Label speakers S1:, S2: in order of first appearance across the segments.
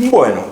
S1: Bueno,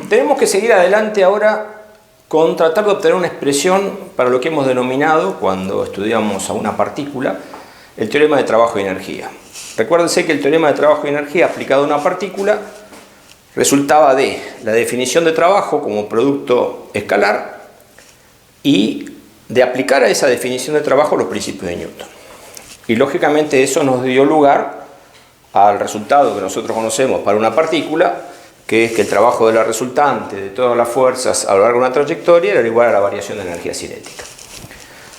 S1: tenemos que seguir adelante ahora con tratar de obtener una expresión para lo que hemos denominado, cuando estudiamos a una partícula, el teorema de trabajo y energía. Recuérdense que el teorema de trabajo y energía aplicado a una partícula resultaba de la definición de trabajo como producto escalar y de aplicar a esa definición de trabajo los principios de Newton. Y lógicamente eso nos dio lugar al resultado que nosotros conocemos para una partícula, que es que el trabajo de la resultante de todas las fuerzas a lo largo de una trayectoria era igual a la variación de energía cinética.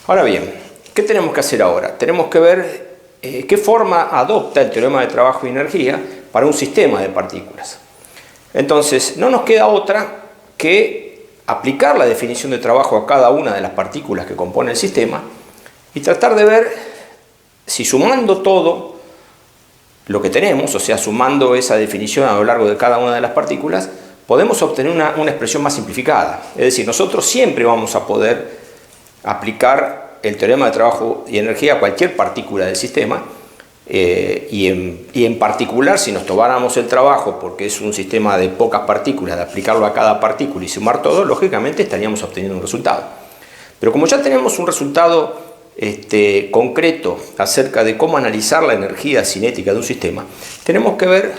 S1: Ahora bien, ¿qué tenemos que hacer ahora? Tenemos que ver qué forma adopta el teorema de trabajo y energía para un sistema de partículas. Entonces, no nos queda otra que aplicar la definición de trabajo a cada una de las partículas que componen el sistema y tratar de ver si sumando todo lo que tenemos, o sea, sumando esa definición a lo largo de cada una de las partículas, podemos obtener una expresión más simplificada. Es decir, nosotros siempre vamos a poder aplicar el teorema de trabajo y energía a cualquier partícula del sistema, y en particular, si nos tomáramos el trabajo, porque es un sistema de pocas partículas, de aplicarlo a cada partícula y sumar todo, lógicamente estaríamos obteniendo un resultado. Pero como ya tenemos un resultado concreto acerca de cómo analizar la energía cinética de un sistema, tenemos que ver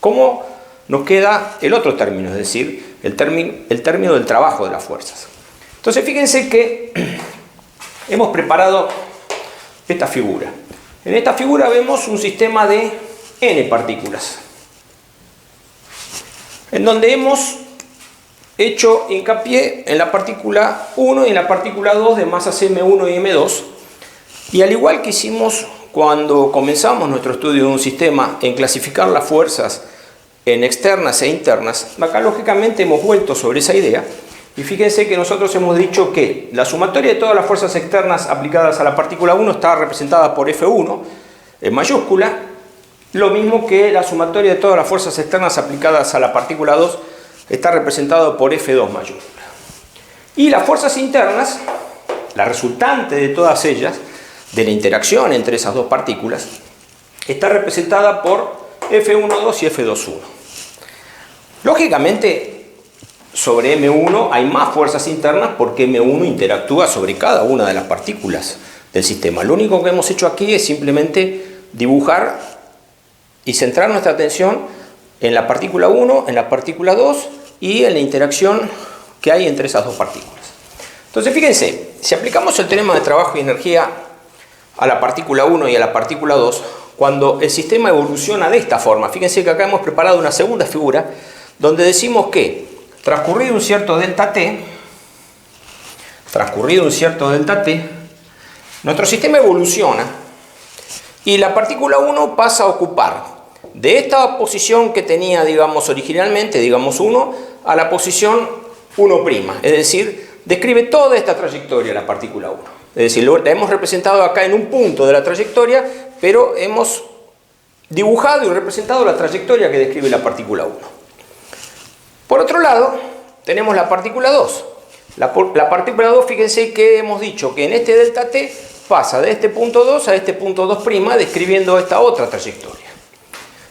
S1: cómo nos queda el otro término, es decir, el término del trabajo de las fuerzas. Entonces fíjense que hemos preparado esta figura. En esta figura vemos un sistema de n partículas, en donde hemos hecho hincapié en la partícula 1 y en la partícula 2 de masas m1 y m2, y al igual que hicimos cuando comenzamos nuestro estudio de un sistema en clasificar las fuerzas en externas e internas, acá lógicamente hemos vuelto sobre esa idea, y fíjense que nosotros hemos dicho que la sumatoria de todas las fuerzas externas aplicadas a la partícula 1 está representada por F1 en mayúscula, lo mismo que la sumatoria de todas las fuerzas externas aplicadas a la partícula 2 está representado por F2 mayúscula. Y las fuerzas internas, la resultante de todas ellas, de la interacción entre esas dos partículas, está representada por F1,2 y F2,1. Lógicamente, sobre M1 hay más fuerzas internas porque M1 interactúa sobre cada una de las partículas del sistema. Lo único que hemos hecho aquí es simplemente dibujar y centrar nuestra atención en la partícula 1, en la partícula 2 y en la interacción que hay entre esas dos partículas. Entonces fíjense, si aplicamos el teorema de trabajo y energía a la partícula 1 y a la partícula 2, cuando el sistema evoluciona de esta forma, fíjense que acá hemos preparado una segunda figura donde decimos que transcurrido un cierto delta t, nuestro sistema evoluciona y la partícula 1 pasa a ocupar de esta posición que tenía, digamos, originalmente, digamos 1, a la posición 1', es decir, describe toda esta trayectoria la partícula 1. Es decir, la hemos representado acá en un punto de la trayectoria, pero hemos dibujado y representado la trayectoria que describe la partícula 1. Por otro lado, tenemos la partícula 2. La partícula 2, fíjense que hemos dicho que en este delta t pasa de este punto 2 a este punto 2', describiendo esta otra trayectoria.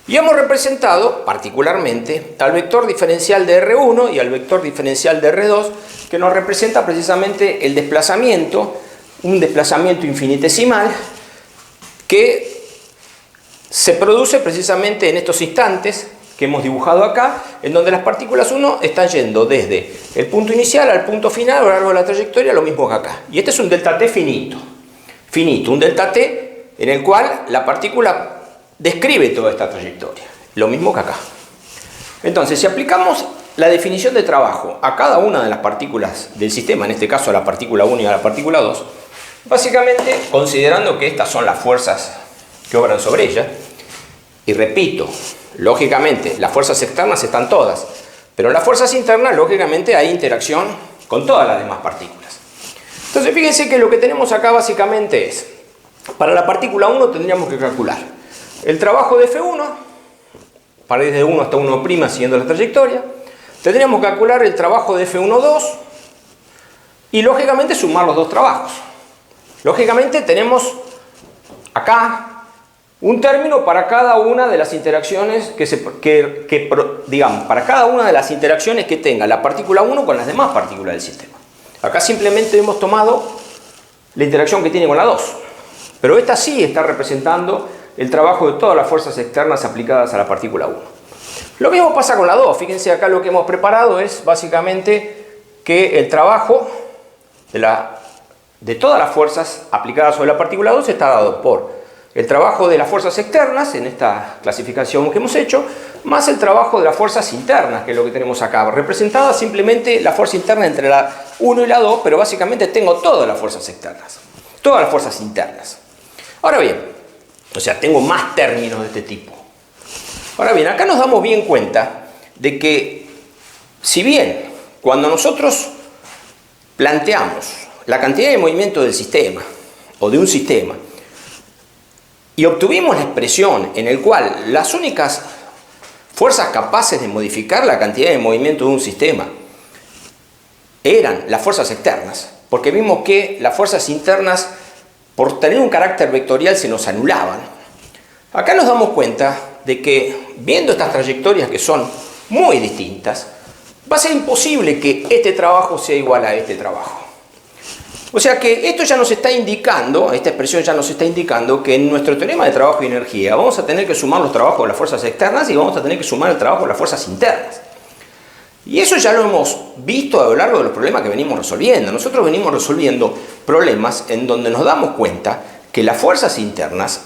S1: Y hemos representado particularmente al vector diferencial de R1 y al vector diferencial de R2, que nos representa precisamente el desplazamiento, un desplazamiento infinitesimal que se produce precisamente en estos instantes que hemos dibujado acá, en donde las partículas 1 están yendo desde el punto inicial al punto final a lo largo de la trayectoria, lo mismo que acá. Y este es un delta t finito, un delta t en el cual la partícula describe toda esta trayectoria, lo mismo que acá. Entonces, si aplicamos la definición de trabajo a cada una de las partículas del sistema, en este caso a la partícula 1 y a la partícula 2, básicamente, considerando que estas son las fuerzas que obran sobre ella, y repito, lógicamente, las fuerzas externas están todas, pero en las fuerzas internas, lógicamente, hay interacción con todas las demás partículas. Entonces, fíjense que lo que tenemos acá básicamente es, para la partícula 1 tendríamos que calcular el trabajo de F1, para ir de 1 hasta 1' siguiendo la trayectoria, tendríamos que calcular el trabajo de F1,2 y, lógicamente, sumar los dos trabajos. Lógicamente, tenemos acá un término para cada una de las interacciones digamos, para cada una de las interacciones que tenga la partícula 1 con las demás partículas del sistema. Acá simplemente hemos tomado la interacción que tiene con la 2, pero esta sí está representando el trabajo de todas las fuerzas externas aplicadas a la partícula 1. Lo mismo pasa con la 2. Fíjense acá lo que hemos preparado es básicamente que el trabajo de todas las fuerzas aplicadas sobre la partícula 2 está dado por el trabajo de las fuerzas externas, en esta clasificación que hemos hecho, más el trabajo de las fuerzas internas, que es lo que tenemos acá, representada simplemente la fuerza interna entre la 1 y la 2, pero básicamente tengo todas las fuerzas externas, todas las fuerzas internas. Ahora bien, o sea, tengo más términos de este tipo. Ahora bien, acá nos damos bien cuenta de que, si bien cuando nosotros planteamos la cantidad de movimiento del sistema, o de un sistema, y obtuvimos la expresión en el cual las únicas fuerzas capaces de modificar la cantidad de movimiento de un sistema eran las fuerzas externas, porque vimos que las fuerzas internas, por tener un carácter vectorial, se nos anulaban. Acá nos damos cuenta de que, viendo estas trayectorias que son muy distintas, va a ser imposible que este trabajo sea igual a este trabajo. O sea que esto ya nos está indicando, esta expresión ya nos está indicando que en nuestro teorema de trabajo y energía vamos a tener que sumar los trabajos de las fuerzas externas y vamos a tener que sumar el trabajo de las fuerzas internas. Y eso ya lo hemos visto a lo largo de los problemas que venimos resolviendo. Nosotros venimos resolviendo problemas en donde nos damos cuenta que las fuerzas internas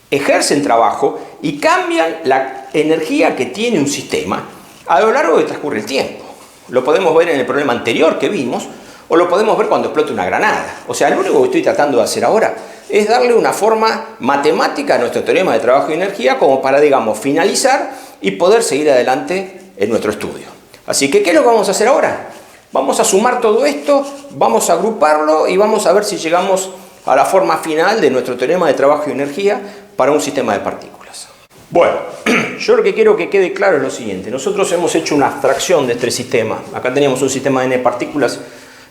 S1: ejercen trabajo y cambian la energía que tiene un sistema a lo largo de transcurre el tiempo. Lo podemos ver en el problema anterior que vimos, o lo podemos ver cuando explota una granada. O sea, lo único que estoy tratando de hacer ahora es darle una forma matemática a nuestro teorema de trabajo y energía como para, digamos, finalizar y poder seguir adelante en nuestro estudio. Así que, ¿qué es lo que vamos a hacer ahora? Vamos a sumar todo esto, vamos a agruparlo y vamos a ver si llegamos a la forma final de nuestro teorema de trabajo y energía para un sistema de partículas. Bueno, yo lo que quiero que quede claro es lo siguiente. Nosotros hemos hecho una abstracción de este sistema. Acá teníamos un sistema de n partículas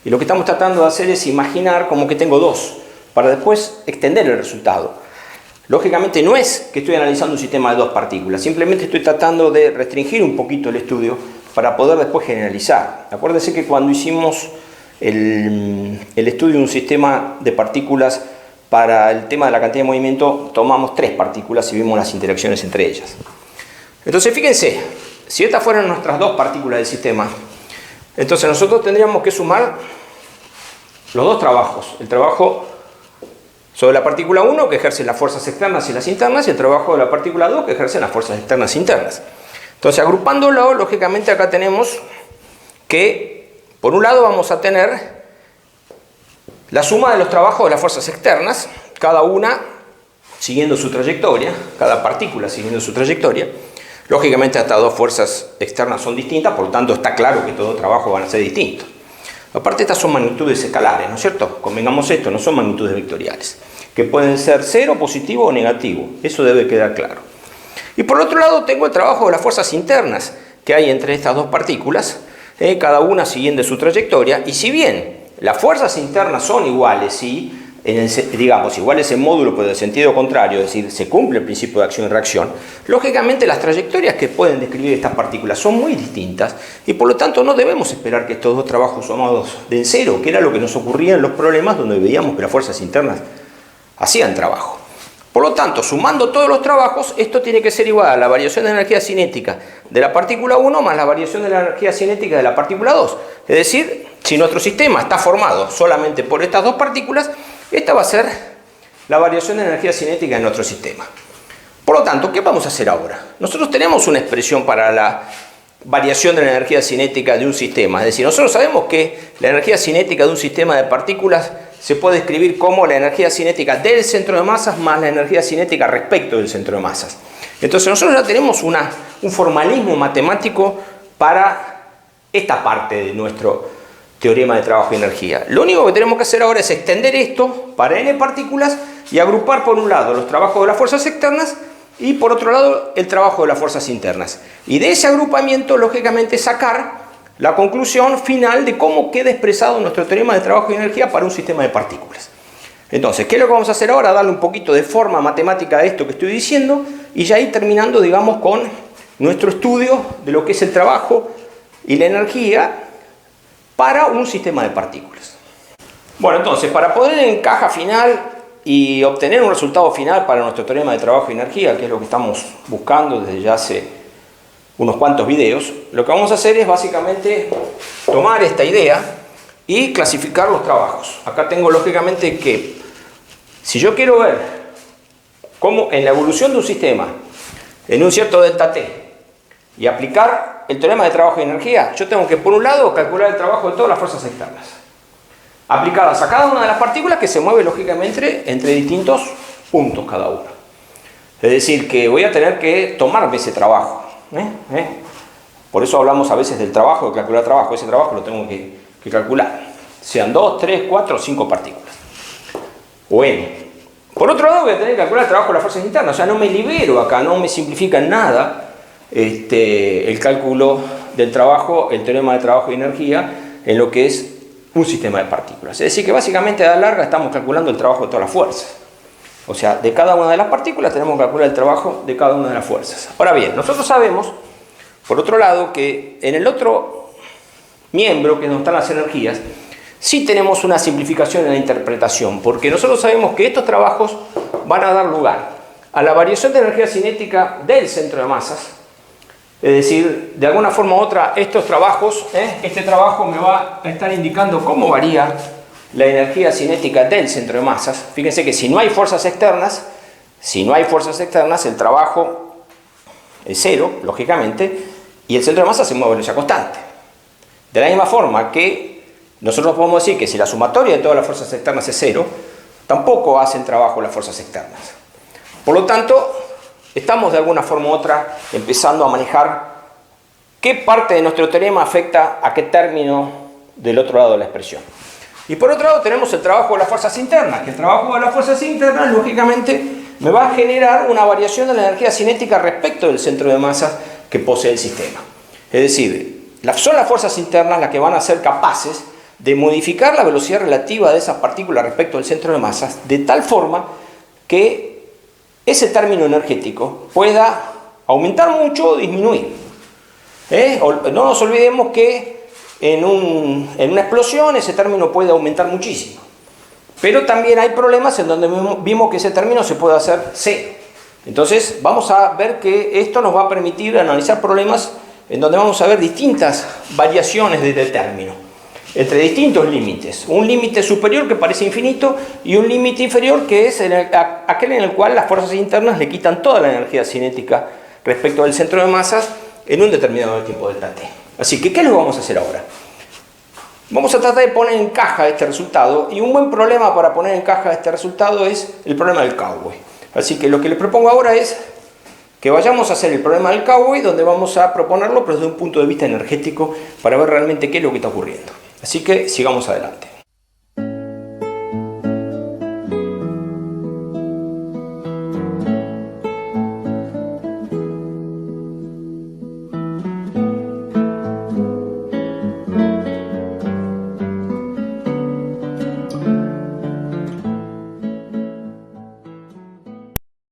S1: y lo que estamos tratando de hacer es imaginar como que tengo dos, para después extender el resultado. Lógicamente no es que estoy analizando un sistema de dos partículas, simplemente estoy tratando de restringir un poquito el estudio para poder después generalizar. Acuérdense que cuando hicimos el estudio de un sistema de partículas para el tema de la cantidad de movimiento, tomamos tres partículas y vimos las interacciones entre ellas. Entonces fíjense, si estas fueran nuestras dos partículas del sistema, entonces nosotros tendríamos que sumar los dos trabajos. El trabajo sobre la partícula 1, que ejerce las fuerzas externas y las internas, y el trabajo de la partícula 2, que ejerce las fuerzas externas e internas. Entonces, agrupándolo, lógicamente acá tenemos que, por un lado, vamos a tener la suma de los trabajos de las fuerzas externas, cada una siguiendo su trayectoria, cada partícula siguiendo su trayectoria. Lógicamente estas dos fuerzas externas son distintas, por lo tanto está claro que todo trabajo van a ser distintos. Aparte estas son magnitudes escalares, ¿no es cierto? Convengamos esto, no son magnitudes vectoriales, que pueden ser cero, positivo o negativo, eso debe quedar claro. Y por otro lado tengo el trabajo de las fuerzas internas que hay entre estas dos partículas, cada una siguiendo su trayectoria, y si bien las fuerzas internas son iguales, ¿sí? Digamos, iguales en módulo pero en el sentido contrario, es decir, se cumple el principio de acción y reacción, lógicamente las trayectorias que pueden describir estas partículas son muy distintas y por lo tanto no debemos esperar que estos dos trabajos sumados den cero, que era lo que nos ocurría en los problemas donde veíamos que las fuerzas internas hacían trabajo. Por lo tanto, sumando todos los trabajos, esto tiene que ser igual a la variación de energía cinética de la partícula 1 más la variación de la energía cinética de la partícula 2. Es decir, si nuestro sistema está formado solamente por estas dos partículas, esta va a ser la variación de energía cinética de nuestro sistema. Por lo tanto, ¿qué vamos a hacer ahora? Nosotros tenemos una expresión para la variación de la energía cinética de un sistema. Es decir, nosotros sabemos que la energía cinética de un sistema de partículas se puede escribir como la energía cinética del centro de masas más la energía cinética respecto del centro de masas. Entonces nosotros ya tenemos un formalismo matemático para esta parte de nuestro teorema de trabajo y energía. Lo único que tenemos que hacer ahora es extender esto para n partículas y agrupar por un lado los trabajos de las fuerzas externas y por otro lado el trabajo de las fuerzas internas. Y de ese agrupamiento, lógicamente, sacar la conclusión final de cómo queda expresado nuestro teorema de trabajo y energía para un sistema de partículas. Entonces, ¿qué es lo que vamos a hacer ahora? Darle un poquito de forma matemática a esto que estoy diciendo y ya ir terminando, digamos, con nuestro estudio de lo que es el trabajo y la energía para un sistema de partículas. Bueno, entonces, para poner en caja final y obtener un resultado final para nuestro teorema de trabajo y energía, que es lo que estamos buscando desde ya hace unos cuantos videos, lo que vamos a hacer es básicamente tomar esta idea y clasificar los trabajos. Acá tengo lógicamente que si yo quiero ver cómo en la evolución de un sistema en un cierto delta T y aplicar el teorema de trabajo y energía, yo tengo que por un lado calcular el trabajo de todas las fuerzas externas aplicadas a cada una de las partículas que se mueve lógicamente entre distintos puntos cada una. Es decir, que voy a tener que tomarme ese trabajo. Por eso hablamos a veces del trabajo, de calcular trabajo. Ese trabajo lo tengo que calcular. Sean 2, 3, 4 o 5 partículas. O n. Por otro lado voy a tener que calcular el trabajo de las fuerzas internas. O sea, no me libero acá, no me simplifica en nada el cálculo del trabajo, el teorema de trabajo y energía en lo que es un sistema de partículas. Es decir, que básicamente a la larga estamos calculando el trabajo de todas las fuerzas. O sea, de cada una de las partículas tenemos que calcular el trabajo de cada una de las fuerzas. Ahora bien, nosotros sabemos, por otro lado, que en el otro miembro, que es donde están las energías, sí tenemos una simplificación en la interpretación, porque nosotros sabemos que estos trabajos van a dar lugar a la variación de energía cinética del centro de masas. Es decir, de alguna forma u otra, estos trabajos, este trabajo me va a estar indicando cómo varía la energía cinética del centro de masas. Fíjense que si no hay fuerzas externas, el trabajo es cero, lógicamente, y el centro de masa se mueve a velocidad constante. De la misma forma que nosotros podemos decir que si la sumatoria de todas las fuerzas externas es cero, tampoco hacen trabajo las fuerzas externas. Por lo tanto, estamos de alguna forma u otra empezando a manejar qué parte de nuestro teorema afecta a qué término del otro lado de la expresión. Y por otro lado tenemos el trabajo de las fuerzas internas, que el trabajo de las fuerzas internas lógicamente me va a generar una variación de la energía cinética respecto del centro de masa que posee el sistema. Es decir, son las fuerzas internas las que van a ser capaces de modificar la velocidad relativa de esas partículas respecto del centro de masas de tal forma que ese término energético pueda aumentar mucho o disminuir. No nos olvidemos que en una explosión ese término puede aumentar muchísimo. Pero también hay problemas en donde vimos que ese término se puede hacer cero. Entonces vamos a ver que esto nos va a permitir analizar problemas en donde vamos a ver distintas variaciones de este término entre distintos límites. Un límite superior que parece infinito y un límite inferior que es aquel en el cual las fuerzas internas le quitan toda la energía cinética respecto del centro de masas en un determinado tiempo delta T. Así que, ¿qué es lo que vamos a hacer ahora? Vamos a tratar de poner en caja este resultado, y un buen problema para poner en caja este resultado es el problema del cowboy. Así que lo que les propongo ahora es que vayamos a hacer el problema del cowboy, donde vamos a proponerlo pero desde un punto de vista energético para ver realmente qué es lo que está ocurriendo. Así que sigamos adelante.